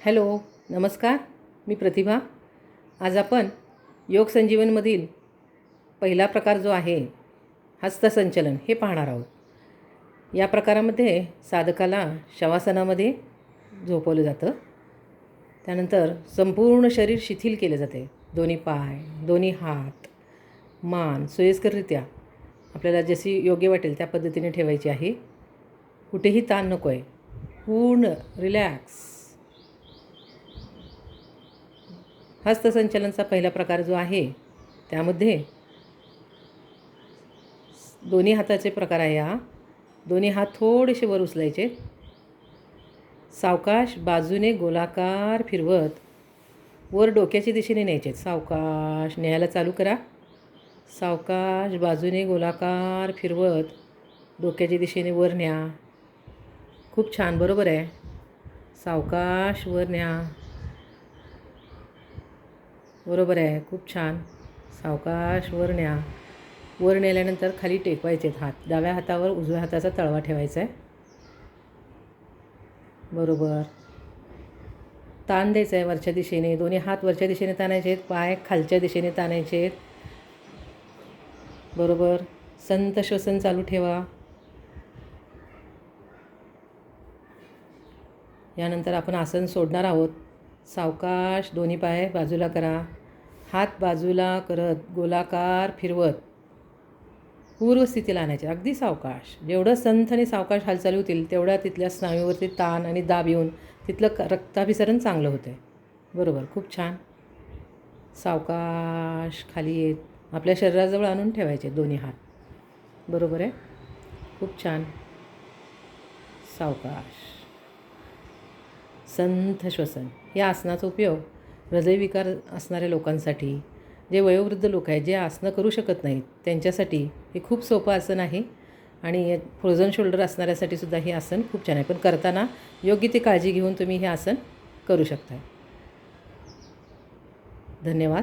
Hello, नमस्कार. मी प्रतिभा. आज आपण योग संजीवनमधील पहिला प्रकार जो आहे हस्तसंचलन हे पाहणार आहोत. या प्रकारामध्ये साधकाला शवासनामध्ये झोपवलं जातं. त्यानंतर संपूर्ण शरीर शिथिल केले जाते. दोन्ही पाय, दोन्ही हात, मान सोयीस्कररित्या आपल्याला जशी योग्य वाटेल त्या पद्धतीने ठेवायची आहे. कुठेही ताण नको आहे. पूर्ण रिलॅक्स. हस्तसंचलनचा पहिला प्रकार जो आहे त्यामध्ये दोन्ही हाताचे प्रकार आहे. दोन्ही हात थोडेसे वर उचलायचे. सावकाश बाजूने गोलाकार फिरवत वर डोक्याच्या दिशेने न्यायचे. सावकाश न्यायला चालू करा. सावकाश बाजूने गोलाकार फिरवत डोक्याच्या दिशेने वर न्या. खूप छान, बरोबर आहे. सावकाश वर न्या. बरोबर आहे, खूप छान. सावकाश वर न्या. वर नेल्यानंतर खाली टेकवायचे हात. डाव्या हातावर उजव्या हाताचा तळवा ठेवायचा आहे. बरोबर. ताण द्यायचा आहे वरच्या दिशेने. दोन्ही हात वरच्या दिशेने ताणायचे आहेत. पाय खालच्या दिशेने ताणायचे आहेत. बरोबर. संत श्वसन चालू ठेवा. यानंतर आपण आसन सोडणार आहोत. सावकाश दोन्ही पाय बाजूला करा. हात बाजूला करत गोलाकार फिरवत पूर्वस्थितीला आणायचे. अगदी सावकाश. जेवढं संथ आणि सावकाश हालचाली होतील तेवढ्या तिथल्या स्नायूवरती ताण आणि दाब येऊन तिथलं रक्ताभिसरण चांगलं होतं आहे. बरोबर, खूप छान. सावकाश खाली येत आपल्या शरीराजवळ आणून ठेवायचे दोन्ही हात. बरोबर आहे, खूप छान. सावकाश. संथ श्वसन. या आसनाचा उपयोग हृदयविकार असणाऱ्या लोकांसाठी, जे वयोवृद्ध लोक आहेत, जे आसनं करू शकत नाहीत, त्यांच्यासाठी हे खूप सोपं आसन आहे. आणि फ्रोझन शोल्डर असणाऱ्यासाठी सुद्धा हे आसन खूप छान आहे. पण करताना योग्य ती काळजी घेऊन तुम्ही हे आसन करू शकता. धन्यवाद.